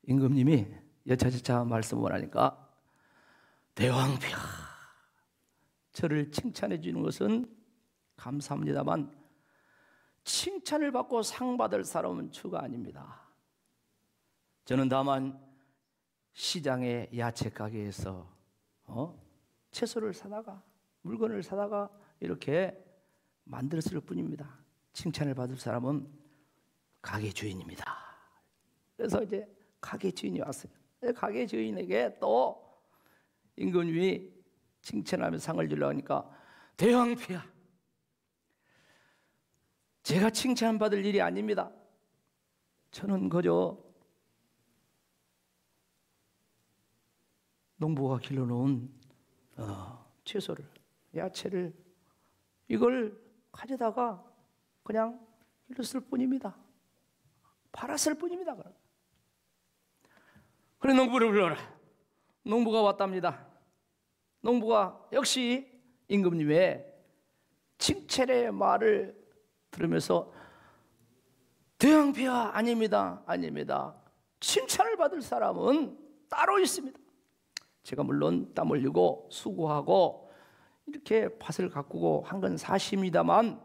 임금님이 여차저차 말씀을 하니까 대왕폐하, 저를 칭찬해 주는 것은 감사합니다만 칭찬을 받고 상 받을 사람은 주가 아닙니다. 저는 다만 시장의 야채 가게에서 채소를 사다가 물건을 사다가 이렇게 만들었을 뿐입니다. 칭찬을 받을 사람은 가게 주인입니다. 그래서 이제 가게 주인이 왔어요. 가게 주인에게 또 임금님이 칭찬하며 상을 주려고 하니까 대왕폐하, 제가 칭찬받을 일이 아닙니다. 저는 그저 농부가 길러놓은 채소를, 야채를 이걸 가져다가 그냥 길렀을 뿐입니다. 팔았을 뿐입니다. 그래, 농부를 불러라. 농부가 왔답니다. 농부가 역시 임금님의 칭찬의 말을 들으면서 대왕폐하, 아닙니다. 아닙니다. 칭찬을 받을 사람은 따로 있습니다. 제가 물론 땀 흘리고 수고하고 이렇게 밭을 가꾸고 한 건 사실입니다만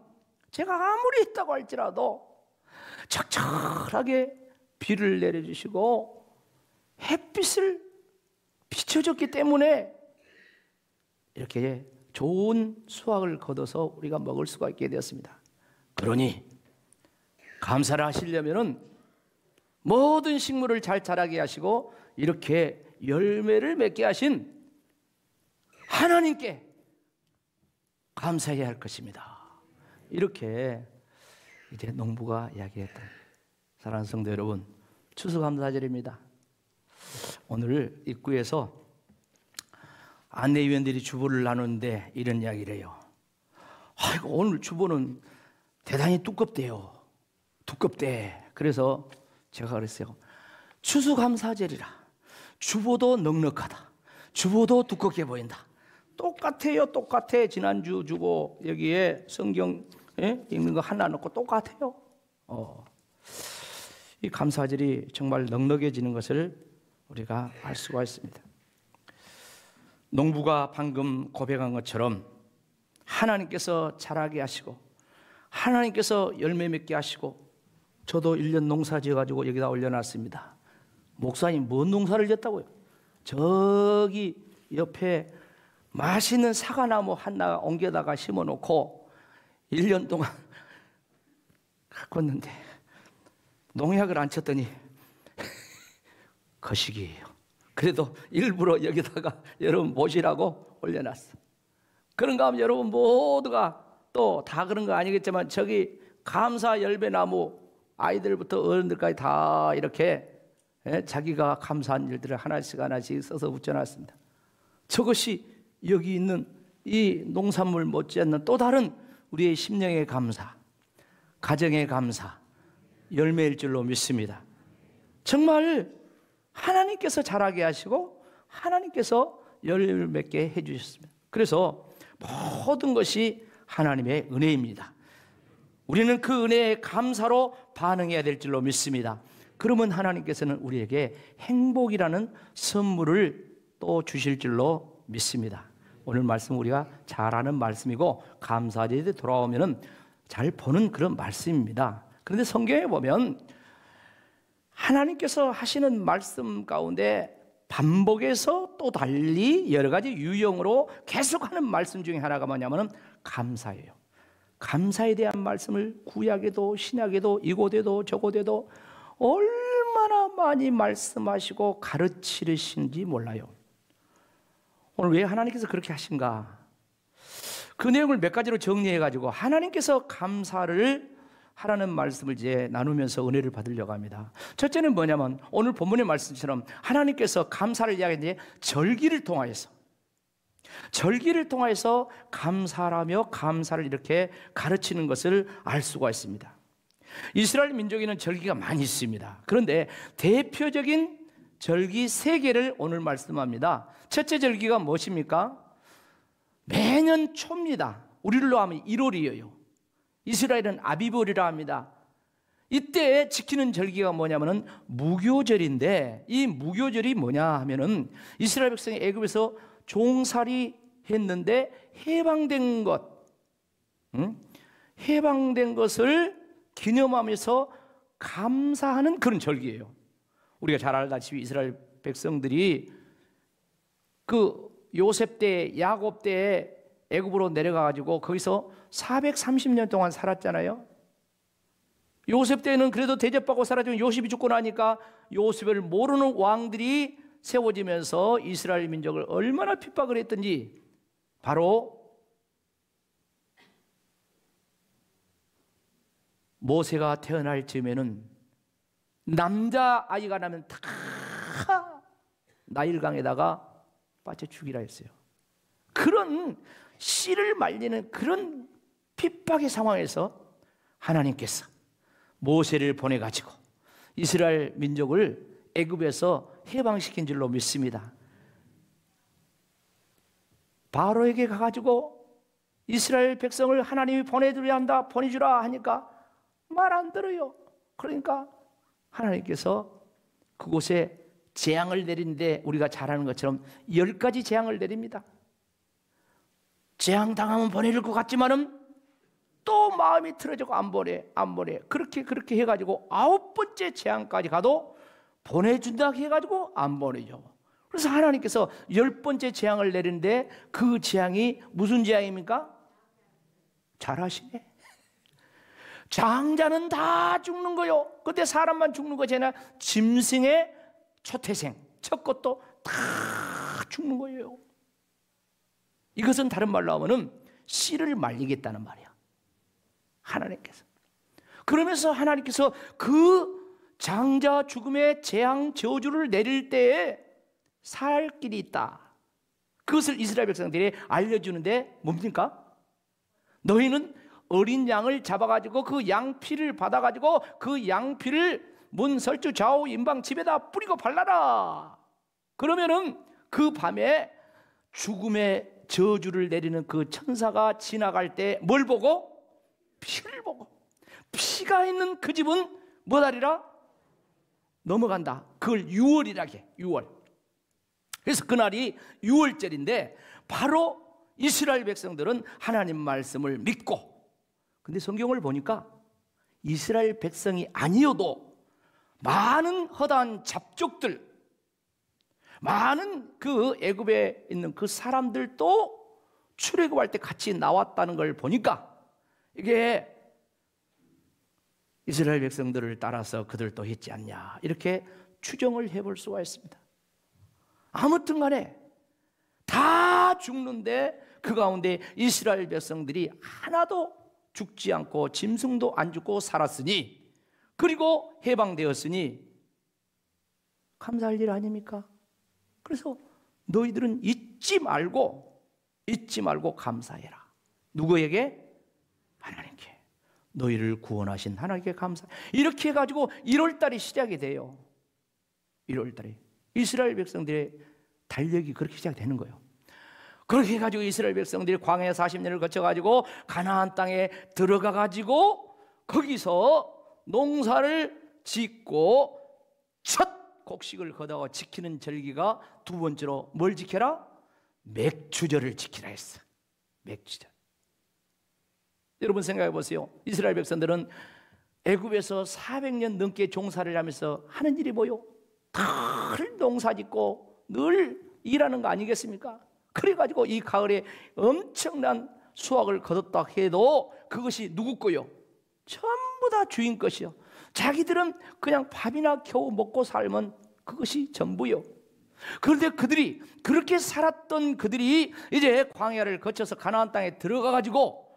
제가 아무리 했다고 할지라도 적절하게 비를 내려주시고 햇빛을 비춰줬기 때문에 이렇게 좋은 수확을 거둬서 우리가 먹을 수가 있게 되었습니다. 그러니 감사를 하시려면은 모든 식물을 잘 자라게 하시고 이렇게 열매를 맺게 하신 하나님께 감사해야 할 것입니다. 이렇게 이제 농부가 이야기했다. 사랑하는 성도 여러분, 추수감사절입니다. 오늘 입구에서 안내위원들이 주보를 나누는데 이런 이야기를 해요. 아이고, 오늘 주보는 대단히 두껍대요. 두껍대. 그래서 제가 그랬어요. 추수감사절이라 주보도 넉넉하다. 주보도 두껍게 보인다. 똑같아요. 똑같아. 지난주 주보 여기에 성경 읽는 거 하나 넣고 똑같아요. 이 감사절이 정말 넉넉해지는 것을 우리가 알 수가 있습니다. 농부가 방금 고백한 것처럼 하나님께서 자라게 하시고 하나님께서 열매 맺게 하시고, 저도 1년 농사 지어가지고 여기다 올려놨습니다. 목사님, 뭔 농사를 지었다고요? 저기 옆에 맛있는 사과나무 하나 옮겨다가 심어놓고 1년 동안 가꿨는데 농약을 안 쳤더니 거시기예요. 그래도 일부러 여기다가 여러분 보시라고 올려놨어. 그런가 하면 여러분 모두가 또 다 그런 거 아니겠지만 저기 감사 열매나무 아이들부터 어른들까지 다 이렇게 자기가 감사한 일들을 하나씩 하나씩 써서 붙여놨습니다. 저것이 여기 있는 이 농산물 못지않는 또 다른 우리의 심령의 감사, 가정의 감사, 열매일 줄로 믿습니다. 정말 하나님께서 자라게 하시고 하나님께서 열매를 맺게 해주셨습니다. 그래서 모든 것이 하나님의 은혜입니다. 우리는 그 은혜에 감사로 반응해야 될 줄로 믿습니다. 그러면 하나님께서는 우리에게 행복이라는 선물을 또 주실 줄로 믿습니다. 오늘 말씀 우리가 잘 아는 말씀이고 감사절이 돌아오면 잘 보는 그런 말씀입니다. 그런데 성경에 보면 하나님께서 하시는 말씀 가운데 반복해서 또 달리 여러 가지 유형으로 계속하는 말씀 중에 하나가 뭐냐면 감사예요. 감사에 대한 말씀을 구약에도 신약에도 이곳에도 저곳에도 얼마나 많이 말씀하시고 가르치시는지 몰라요. 오늘 왜 하나님께서 그렇게 하신가? 그 내용을 몇 가지로 정리해가지고 하나님께서 감사를 하라는 말씀을 이제 나누면서 은혜를 받으려고 합니다. 첫째는 뭐냐면 오늘 본문의 말씀처럼 하나님께서 감사를 이야기했는데 절기를 통하여서 감사라며 감사를 이렇게 가르치는 것을 알 수가 있습니다. 이스라엘 민족에는 절기가 많이 있습니다. 그런데 대표적인 절기 3개를 오늘 말씀합니다. 첫째 절기가 무엇입니까? 매년 초입니다. 우리로 하면 1월이에요. 이스라엘은 아비벌이라 합니다. 이때 지키는 절기가 뭐냐면은 무교절인데, 이 무교절이 뭐냐 하면은 이스라엘 백성이 애굽에서 종살이 했는데 해방된 것, 해방된 것을 기념하면서 감사하는 그런 절기예요. 우리가 잘 알다시피 이스라엘 백성들이 그 요셉 때, 야곱 때 애굽으로 내려가 가지고 거기서 430년 동안 살았잖아요. 요셉 때는 그래도 대접받고 살았지만 요셉이 죽고 나니까 요셉을 모르는 왕들이 세워지면서 이스라엘 민족을 얼마나 핍박을 했던지, 바로 모세가 태어날 즈음에는 남자아이가 나면 다 나일강에다가 빠져 죽이라 했어요. 그런 씨를 말리는 그런 핍박의 상황에서 하나님께서 모세를 보내가지고 이스라엘 민족을 애굽에서 해방시킨 줄로 믿습니다. 바로에게 가가지고 이스라엘 백성을 하나님이 보내주려 한다, 보내주라 하니까 말 안 들어요. 그러니까 하나님께서 그곳에 재앙을 내리는데, 우리가 잘 아는 것처럼 10가지 재앙을 내립니다. 재앙 당하면 보내줄 것 같지만은 또 마음이 틀어지고 안 보내. 그렇게 해가지고 9번째 재앙까지 가도 보내준다 해가지고 안 보내죠. 그래서 하나님께서 10번째 재앙을 내리는데, 그 재앙이 무슨 재앙입니까? 잘하시네. 장자는 다 죽는 거요. 그때 사람만 죽는 거지 않아. 짐승의 초태생, 첫 것도 다 죽는 거예요. 이것은 다른 말로 하면은 씨를 말리겠다는 말이야, 하나님께서. 그러면서 하나님께서 그 장자 죽음의 재앙 저주를 내릴 때에 살 길이 있다, 그것을 이스라엘 백성들이 알려주는데 뭡니까? 너희는 어린 양을 잡아가지고 그 양피를 받아가지고 그 양피를 문, 설주, 좌우, 임방 집에다 뿌리고 발라라. 그러면은 그 밤에 죽음의 저주를 내리는 그 천사가 지나갈 때 뭘 보고? 피를 보고. 피가 있는 그 집은 뭐하리라? 넘어간다. 그걸 유월이라게, 유월. 그래서 그날이 유월절인데, 바로 이스라엘 백성들은 하나님 말씀을 믿고, 근데 성경을 보니까 이스라엘 백성이 아니어도 많은 허다한 잡족들, 많은 그 애굽에 있는 그 사람들도 출애굽할 때 같이 나왔다는 걸 보니까, 이게 이스라엘 백성들을 따라서 그들도 했지 않냐, 이렇게 추정을 해볼 수가 있습니다. 아무튼 간에 다 죽는데 그 가운데 이스라엘 백성들이 하나도 죽지 않고 짐승도 안 죽고 살았으니, 그리고 해방되었으니 감사할 일 아닙니까? 그래서 너희들은 잊지 말고 감사해라. 누구에게? 하나님께. 너희를 구원하신 하나님께 감사. 이렇게 해가지고 1월달이 시작이 돼요. 1월달에 이스라엘 백성들의 달력이 그렇게 시작되는 거예요. 그렇게 해가지고 이스라엘 백성들이 광야 40년을 거쳐가지고 가나안 땅에 들어가가지고 거기서 농사를 짓고 첫 곡식을 거두어 지키는 절기가 두 번째로 뭘 지켜라? 맥주절을 지키라 했어. 맥주절. 여러분 생각해 보세요. 이스라엘 백성들은 애굽에서 400년 넘게 종살이를 하면서 하는 일이 뭐요? 늘 농사 짓고 늘 일하는 거 아니겠습니까? 그래가지고 이 가을에 엄청난 수확을 거뒀다 해도 그것이 누구 거요? 전부 다 주인 것이요. 자기들은 그냥 밥이나 겨우 먹고 살면 그것이 전부요. 그런데 그들이 그렇게 살았던 그들이 이제 광야를 거쳐서 가나안 땅에 들어가가지고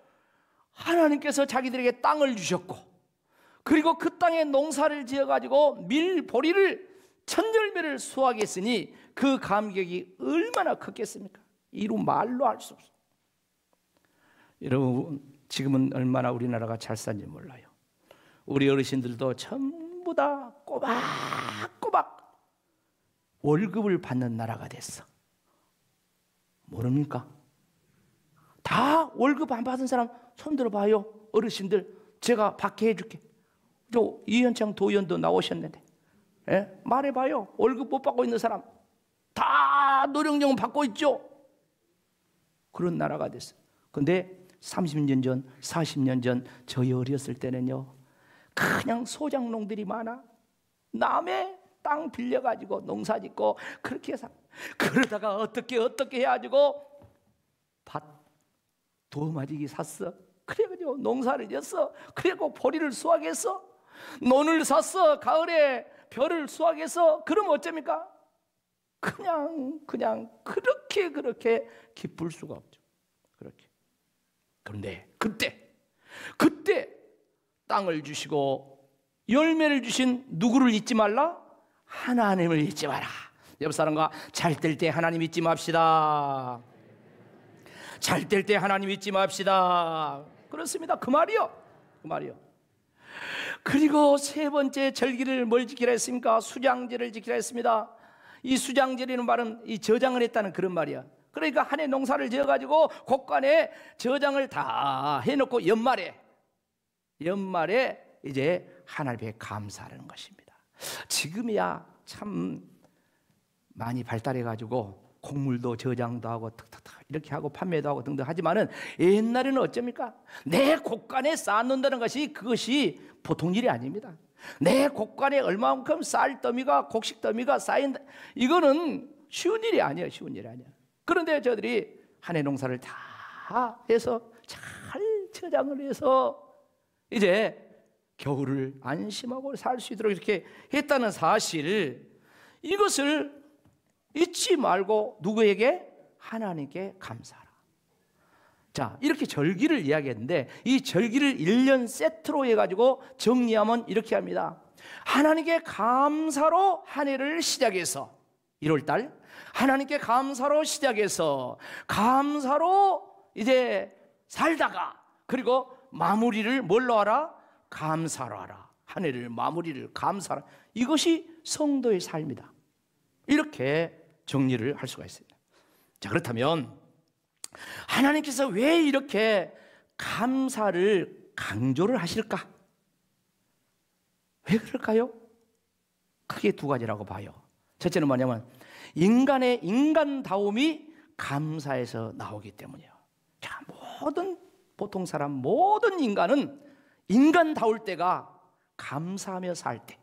하나님께서 자기들에게 땅을 주셨고, 그리고 그 땅에 농사를 지어가지고 밀보리를 천열매를 수확했으니 그 감격이 얼마나 컸겠습니까? 이루 말로 할 수 없어요. 여러분, 지금은 얼마나 우리나라가 잘 사는지 몰라요. 우리 어르신들도 전부 다 꼬박꼬박 월급을 받는 나라가 됐어. 모릅니까? 다 월급 안 받은 사람 손 들어봐요. 어르신들, 제가 받게 해줄게. 또 이현창 도의원도 나오셨는데, 예? 말해봐요. 월급 못 받고 있는 사람 다 노령연금 받고 있죠. 그런 나라가 됐어요. 근데 30년 전, 40년 전 저희 어렸을 때는요, 그냥 소작농들이 많아. 남의 땅 빌려가지고 농사 짓고 그렇게 해서, 그러다가 어떻게 해가지고 밭 도마지기 샀어. 그래가지고 농사를 지었어. 그래고 보리를 수확했어. 논을 샀어. 가을에 벼를 수확해서. 그러면 어쩝니까? 그냥 그렇게 기쁠 수가 없죠. 그렇게. 그런데 그때 땅을 주시고 열매를 주신 누구를 잊지 말라? 하나님을 잊지 마라. 옆 사람과 잘 될 때 하나님 잊지 맙시다. 잘 될 때 하나님 잊지 맙시다. 그렇습니다. 그 말이요. 그리고 세 번째 절기를 뭘 지키라 했습니까? 수장제를 지키라 했습니다. 이 수장제라는 말은 이 저장을 했다는 그런 말이야. 그러니까 한 해 농사를 지어가지고 곳간에 저장을 다 해놓고 연말에 이제 하나님께 감사하는 것입니다. 지금이야 참 많이 발달해가지고 곡물도 저장도 하고 탁탁탁 이렇게 하고 판매도 하고 등등 하지만은 옛날에는 어쩝니까? 내 곳간에 쌓는다는 것이 그것이 보통 일이 아닙니다. 내 곳간에 얼마만큼 쌀더미가 곡식더미가 쌓인다, 이거는 쉬운 일이 아니에요. 그런데 저들이 한 해 농사를 다 해서 잘 저장을 해서 이제 겨울을 안심하고 살 수 있도록 이렇게 했다는 사실, 이것을 잊지 말고 누구에게? 하나님께 감사하라. 자, 이렇게 절기를 이야기했는데 이 절기를 1년 세트로 해가지고 정리하면 이렇게 합니다. 하나님께 감사로 한 해를 시작해서 1월달 하나님께 감사로 시작해서 감사로 이제 살다가, 그리고 마무리를 뭘로 하라? 감사로 하라. 한 해를 마무리를 감사로. 이것이 성도의 삶이다. 이렇게 정리를 할 수가 있습니다. 자, 그렇다면 하나님께서 왜 이렇게 감사를 강조를 하실까? 왜 그럴까요? 크게 두 가지라고 봐요. 첫째는 뭐냐면 인간의 인간다움이 감사에서 나오기 때문이에요. 자, 보통 사람, 모든 인간은 인간다울 때가 감사하며 살 때.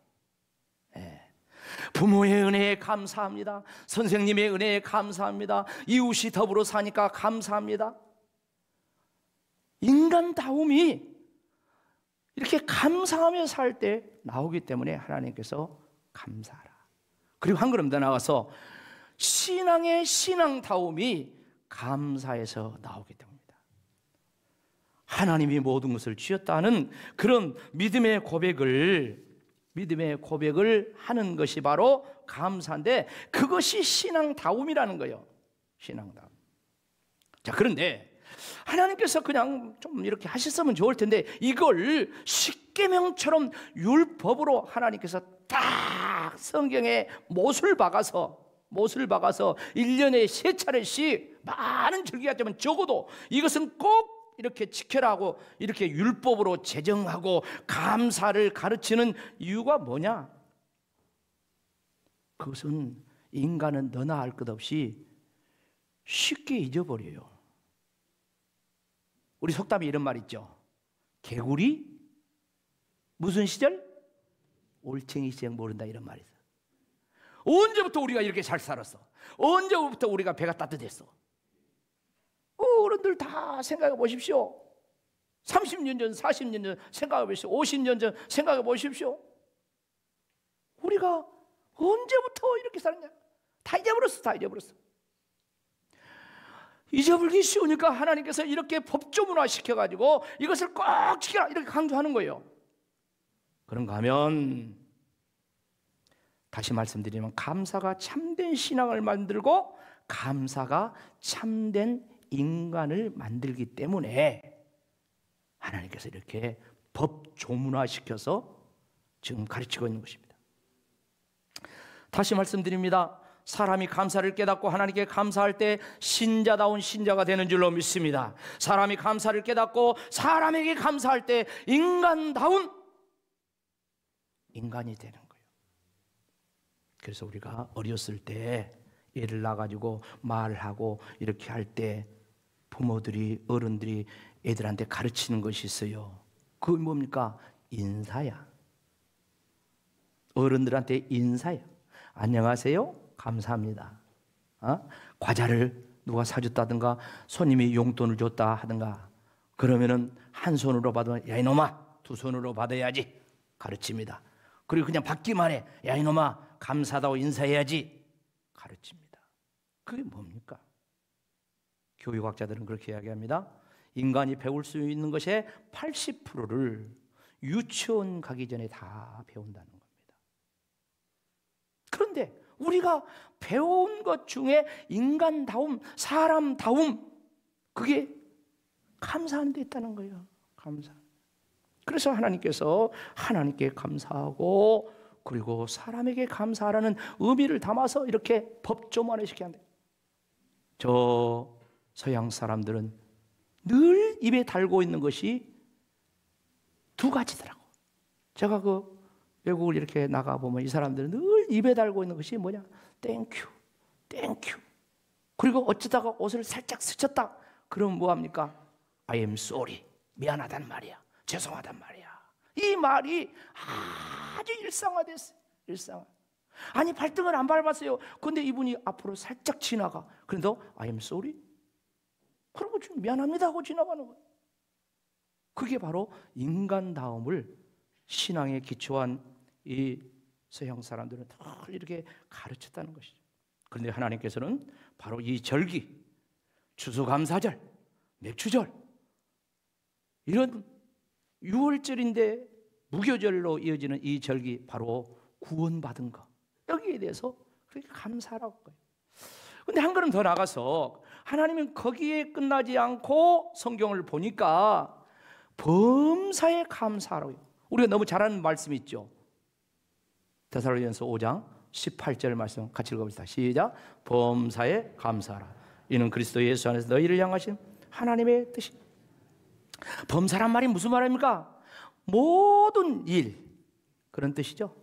부모의 은혜에 감사합니다. 선생님의 은혜에 감사합니다. 이웃이 더불어 사니까 감사합니다. 인간다움이 이렇게 감사하며 살 때 나오기 때문에 하나님께서 감사하라. 그리고 한 걸음 더 나가서 신앙의 신앙다움이 감사에서 나오기 때문입니다. 하나님이 모든 것을 주셨다는 그런 믿음의 고백을 하는 것이 바로 감사인데, 그것이 신앙다움이라는 거예요. 신앙다움. 자, 그런데 하나님께서 그냥 좀 이렇게 하셨으면 좋을 텐데 이걸 십계명처럼 율법으로 하나님께서 딱 성경에 못을 박아서 1년에 3차례씩 많은 절기가 되면 적어도 이것은 꼭 이렇게 지켜라고 이렇게 율법으로 제정하고 감사를 가르치는 이유가 뭐냐? 그것은 인간은 너나 할 것 없이 쉽게 잊어버려요. 우리 속담에 이런 말 있죠. 개구리 무슨 시절? 올챙이 시절 모른다, 이런 말이 있어요. 언제부터 우리가 이렇게 잘 살았어? 언제부터 우리가 배가 따뜻했어? 어른들 다 생각해 보십시오. 30년 전, 40년 전 생각해 보십시오. 50년 전 생각해 보십시오. 우리가 언제부터 이렇게 살았냐? 다 잊어버렸어. 잊어버리기 쉬우니까 하나님께서 이렇게 법조문화 시켜가지고 이것을 꼭 지켜라 이렇게 강조하는 거예요. 그런가 하면 다시 말씀드리면 감사가 참된 신앙을 만들고 감사가 참된 인간을 만들기 때문에 하나님께서 이렇게 법조문화 시켜서 지금 가르치고 있는 것입니다. 다시 말씀드립니다. 사람이 감사를 깨닫고 하나님께 감사할 때 신자다운 신자가 되는 줄로 믿습니다. 사람이 감사를 깨닫고 사람에게 감사할 때 인간다운 인간이 되는 거예요. 그래서 우리가 어렸을 때 애를 낳아가지고 말하고 이렇게 할 때 부모들이, 어른들이 애들한테 가르치는 것이 있어요. 그게 뭡니까? 인사야. 어른들한테 인사야. 안녕하세요, 감사합니다. 과자를 누가 사줬다든가 손님이 용돈을 줬다 하든가 그러면은 한 손으로 받으면 야 이놈아, 두 손으로 받아야지 가르칩니다. 그리고 그냥 받기만 해. 야 이놈아, 감사하다고 인사해야지 가르칩니다. 그게 뭡니까? 교육학자들은 그렇게 이야기합니다. 인간이 배울 수 있는 것의 80%를 유치원 가기 전에 다 배운다는 겁니다. 그런데 우리가 배운 것 중에 인간다움, 사람다움, 그게 감사한 데 있다는 거예요. 감사. 그래서 하나님께서 하나님께 감사하고 그리고 사람에게 감사하라는 의미를 담아서 이렇게 법조문화 시켜야 한다. 저 서양 사람들은 늘 입에 달고 있는 것이 두 가지더라고. 제가 그 외국을 이렇게 나가보면 이 사람들은 늘 입에 달고 있는 것이 뭐냐? 땡큐, 땡큐. 그리고 어쩌다가 옷을 살짝 스쳤다. 그럼 뭐합니까? I am sorry. 미안하단 말이야. 죄송하단 말이야. 이 말이 아주 일상화됐어요. 일상화. 아니 발등을 안 밟았어요. 근데 이분이 앞으로 살짝 지나가. 그런데 I am sorry? 그러고 좀 미안합니다 하고 지나가는 거예요. 그게 바로 인간다움을 신앙에 기초한 이 서양 사람들은 다 이렇게 가르쳤다는 것이죠. 그런데 하나님께서는 바로 이 절기, 추수감사절, 맥추절 이런 6월절인데 무교절로 이어지는 이 절기 바로 구원받은 것 여기에 대해서 그렇게 감사하라고 해요. 그런데 한 걸음 더 나가서 하나님은 거기에 끝나지 않고 성경을 보니까 범사에 감사하라고 해요. 우리가 너무 잘 아는 말씀 있죠. 데살로니가서 5장 18절 말씀 같이 읽어봅시다. 시작. 범사에 감사하라. 이는 그리스도 예수 안에서 너희를 향하신 하나님의 뜻이. 범사란 말이 무슨 말입니까? 모든 일 그런 뜻이죠.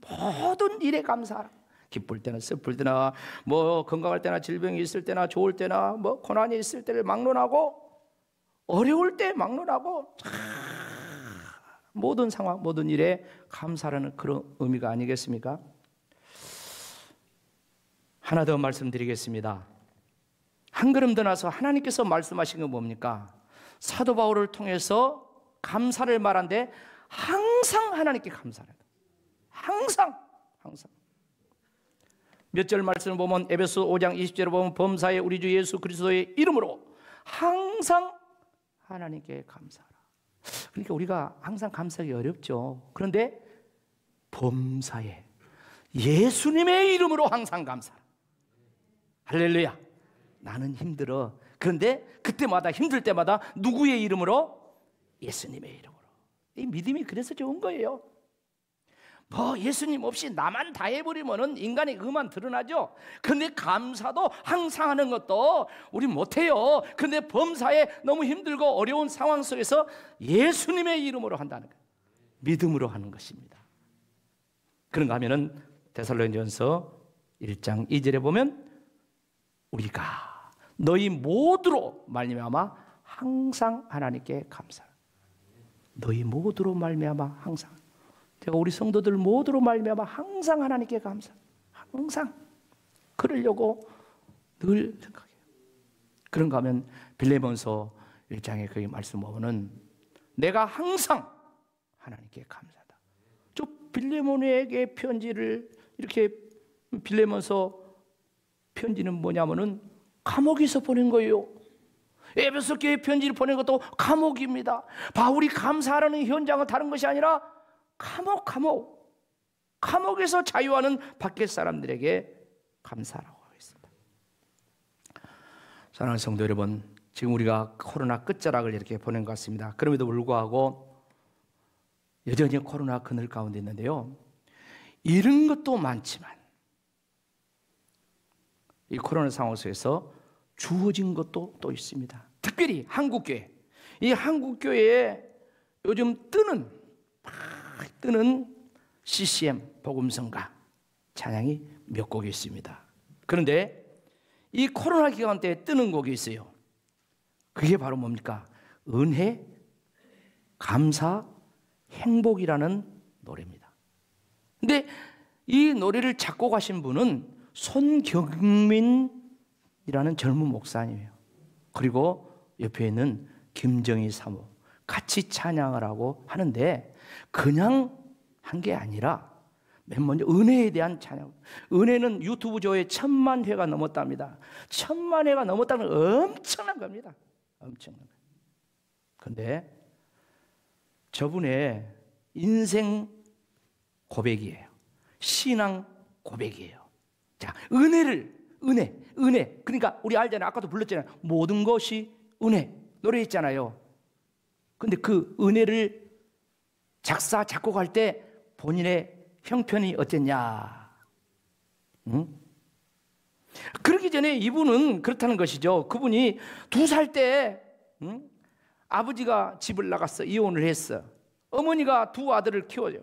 모든 일에 감사하라. 기쁠 때나 슬플 때나 뭐 건강할 때나 질병이 있을 때나 좋을 때나 뭐 고난이 있을 때를 막론하고 어려울 때 막론하고 모든 상황 모든 일에 감사라는 그런 의미가 아니겠습니까? 하나 더 말씀드리겠습니다. 한 걸음 더 나서 하나님께서 말씀하신 건 뭡니까? 사도 바울을 통해서 감사를 말한데 항상 하나님께 감사를 한다. 항상 몇 절 말씀을 보면 에베소 5장 20절을 보면 범사에 우리 주 예수 그리스도의 이름으로 항상 하나님께 감사하라. 그러니까 우리가 항상 감사하기 어렵죠. 그런데 범사에 예수님의 이름으로 항상 감사하라. 할렐루야. 나는 힘들어. 그런데 그때마다 힘들 때마다 누구의 이름으로? 예수님의 이름으로. 이 믿음이 그래서 좋은 거예요. 뭐 예수님 없이 나만 다 해버리면 인간의 의만 드러나죠. 근데 감사도 항상 하는 것도 우리 못해요. 근데 범사에 너무 힘들고 어려운 상황 속에서 예수님의 이름으로 한다는 거예요. 믿음으로 하는 것입니다. 그런가 하면은 데살로니가전서 1장 2절에 보면 우리가 너희 모두로 말미암아 항상 하나님께 감사하라. 너희 모두로 말미암아 항상. 제가 우리 성도들 모두로 말미암아 항상 하나님께 감사. 항상 그러려고 늘 생각해요. 그런가 하면 빌레몬서 1장에 거기 말씀 보면은 내가 항상 하나님께 감사하다. 저 빌레몬에게 편지를 이렇게 빌레몬서 편지는 뭐냐면은 감옥에서 보낸 거예요. 에베소 교회 편지를 보낸 것도 감옥입니다. 바울이 감사하라는 현장은 다른 것이 아니라 감옥에서 자유하는 밖의 사람들에게 감사라고 하고 있습니다. 사랑하는 성도 여러분, 지금 우리가 코로나 끝자락을 이렇게 보낸 것 같습니다. 그럼에도 불구하고 여전히 코로나 그늘 가운데 있는데요, 잃은 것도 많지만 이 코로나 상황 속에서 주어진 것도 또 있습니다. 특별히 한국교회, 이 한국교회에 요즘 뜨는 CCM 복음성가 찬양이 몇 곡이 있습니다. 그런데 이 코로나 기간 때 뜨는 곡이 있어요. 그게 바로 뭡니까? 은혜, 감사, 행복이라는 노래입니다. 근데 이 노래를 작곡하신 분은 손경민이라는 젊은 목사님이에요. 그리고 옆에 있는 김정희 사모 같이 찬양을 하고 하는데 그냥 한 게 아니라 맨 먼저 은혜에 대한 찬양. 은혜는 유튜브 조회 1000만 회가 넘었답니다. 1000만 회가 넘었다는 엄청난 겁니다. 엄청난 거예요. 그런데 저분의 인생 고백이에요. 신앙 고백이에요. 자, 은혜. 그러니까 우리 알잖아요. 아까도 불렀잖아요. 모든 것이 은혜. 노래 있잖아요. 근데 그 은혜를 작사, 작곡할 때 본인의 형편이 어땠냐? 응? 그러기 전에 이분은 그렇다는 것이죠. 그분이 2살 때 아버지가 집을 나갔어. 이혼을 했어. 어머니가 2 아들을 키워줘.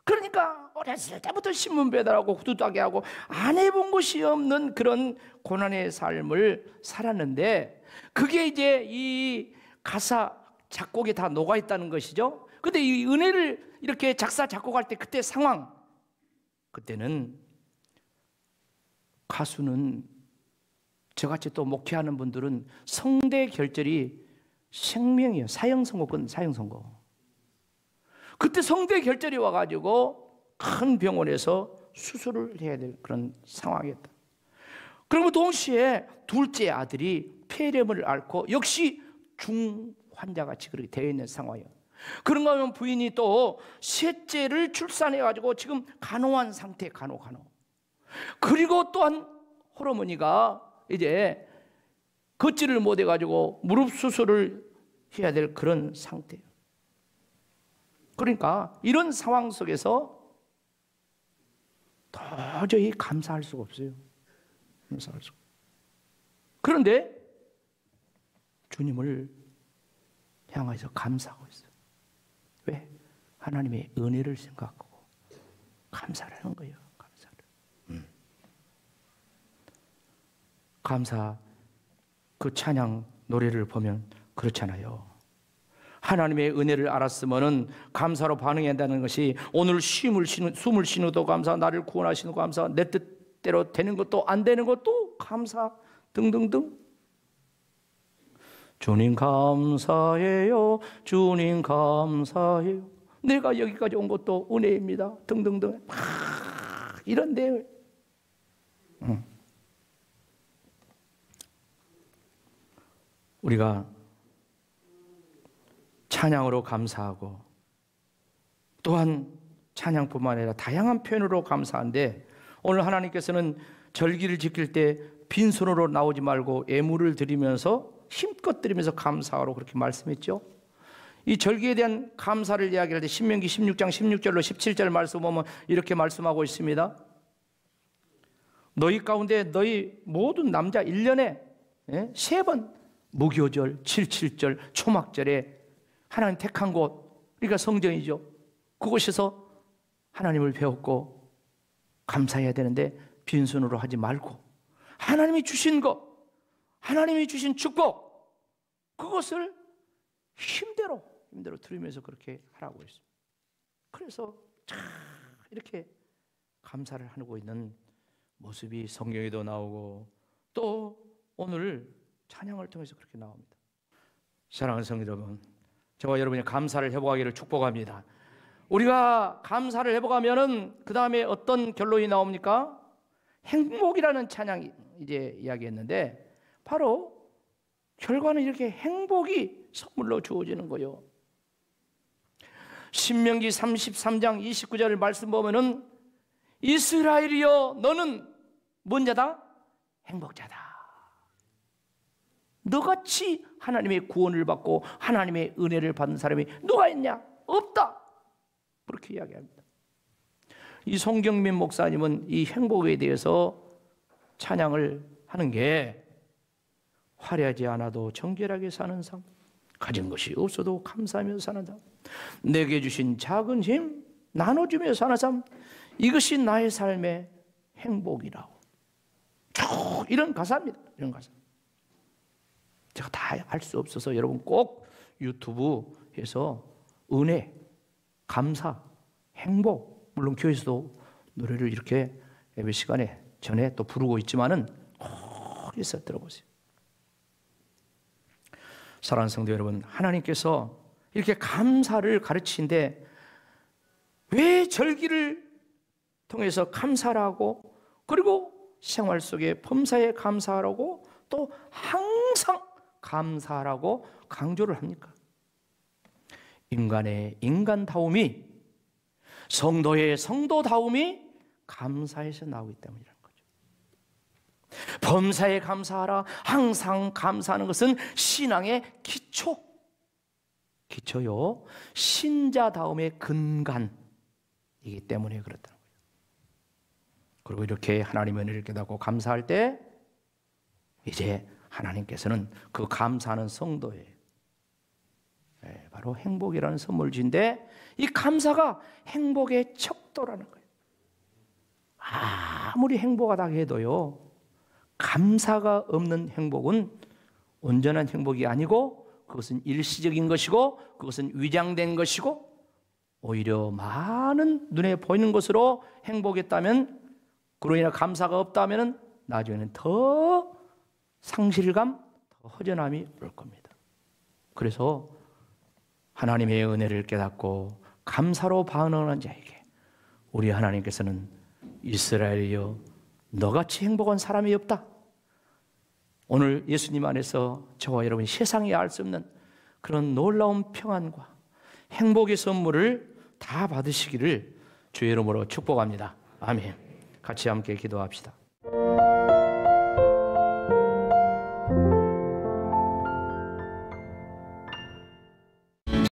그러니까 어렸을 때부터 신문 배달하고 후두 따게 하고 안 해본 것이 없는 그런 고난의 삶을 살았는데 그게 이제 이 가사 작곡에 다 녹아 있다는 것이죠. 근데 이 은혜를 이렇게 작사 작곡할 때 그때 상황, 그때는 가수는 저같이 또 목회하는 분들은 성대 결절이 생명이에요. 사형선고권, 사형선고. 그때 성대 결절이 와가지고 큰 병원에서 수술을 해야 될 그런 상황이었다. 그리고 동시에 둘째 아들이 폐렴을 앓고 역시 중환자같이 그렇게 되어 있는 상황이에요. 그런가 하면 부인이 또 셋째를 출산해가지고 지금 간호한 상태, 간호. 그리고 또한 홀어머니가 이제 걷지를 못해가지고 무릎 수술을 해야 될 그런 상태예요. 그러니까 이런 상황 속에서 도저히 감사할 수가 없어요. 감사할 수가. 그런데 주님을 향해서 감사하고 있어요. 왜? 하나님의 은혜를 생각하고 감사를 하는 거예요. 감사를. 감사 그 찬양 노래를 보면 그렇잖아요. 하나님의 은혜를 알았으면은 감사로 반응해야 한다는 것이 오늘 숨을 쉬는도 감사, 나를 구원하시는 감사, 내 뜻대로 되는 것도 안 되는 것도 감사 등등등. 주님 감사해요. 주님 감사해요. 내가 여기까지 온 것도 은혜입니다. 등등등. 이런데 우리가 찬양으로 감사하고 또한 찬양뿐만 아니라 다양한 표현으로 감사한데 오늘 하나님께서는 절기를 지킬 때 빈손으로 나오지 말고 예물을 드리면서 힘껏 드리면서 감사하라고 그렇게 말씀했죠. 이 절기에 대한 감사를 이야기할 때 신명기 16장 16절로 17절 말씀 보면 이렇게 말씀하고 있습니다. 너희 가운데 너희 모든 남자 1년에 3번 무교절, 77절, 초막절에 하나님 택한 곳, 그러니까 성전이죠. 그곳에서 하나님을 배웠고 감사해야 되는데 빈손으로 하지 말고 하나님이 주신 것, 하나님이 주신 축복 그것을 힘대로 들으면서 그렇게 하라고 했습니다. 그래서 참 이렇게 감사를 하고 있는 모습이 성경에도 나오고 또 오늘 찬양을 통해서 그렇게 나옵니다. 사랑하는 성도 여러분, 저와 여러분이 감사를 회복하기를 축복합니다. 우리가 감사를 회복하면은 그 다음에 어떤 결론이 나옵니까? 행복이라는 찬양이 이제 이야기했는데 바로 결과는 이렇게 행복이 선물로 주어지는 거예요. 신명기 33장 29절 말씀 보면은 이스라엘이여 너는 뭔 자다? 행복자다. 너같이 하나님의 구원을 받고 하나님의 은혜를 받는 사람이 누가 있냐? 없다. 그렇게 이야기합니다. 이 송경민 목사님은 이 행복에 대해서 찬양을 하는 게 화려하지 않아도 정결하게 사는 삶, 가진 것이 없어도 감사하며 사는 삶, 내게 주신 작은 힘, 나눠주며 사는 삶, 이것이 나의 삶의 행복이라고. 쭉 이런 가사입니다. 이런 가사. 제가 다 할 수 없어서 여러분 꼭 유튜브에서 은혜, 감사, 행복, 물론 교회에서도 노래를 이렇게 예배 시간에 전에 또 부르고 있지만은 꼭 해서 들어보세요. 사랑하는 성도 여러분, 하나님께서 이렇게 감사를 가르치는데 왜 절기를 통해서 감사를 하고, 그리고 생활 속에 범사에 감사하라고, 또 항상 감사하라고 강조를 합니까? 인간의 인간다움이, 성도의 성도다움이 감사에서 나오기 때문이라는 거죠. 범사에 감사하라, 항상 감사하는 것은 신앙의 기초요, 신자다움의 근간이기 때문에 그렇다는 거예요. 그리고 이렇게 하나님의 은혜를 깨닫고 감사할 때 이제 하나님께서는 그 감사하는 성도에 바로 행복이라는 선물을 주는데, 이 감사가 행복의 척도라는 거예요. 아무리 행복하다 해도요, 감사가 없는 행복은 온전한 행복이 아니고, 그것은 일시적인 것이고, 그것은 위장된 것이고, 오히려 많은 눈에 보이는 것으로 행복했다면, 그로 인해 감사가 없다면 나중에는 더 상실감, 더 허전함이 올 겁니다. 그래서 하나님의 은혜를 깨닫고 감사로 반응하는 자에게 우리 하나님께서는 이스라엘이여 너같이 행복한 사람이 없다. 오늘 예수님 안에서 저와 여러분이 세상에 알 수 없는 그런 놀라운 평안과 행복의 선물을 다 받으시기를 주의 이름으로 축복합니다. 아멘. 같이 함께 기도합시다.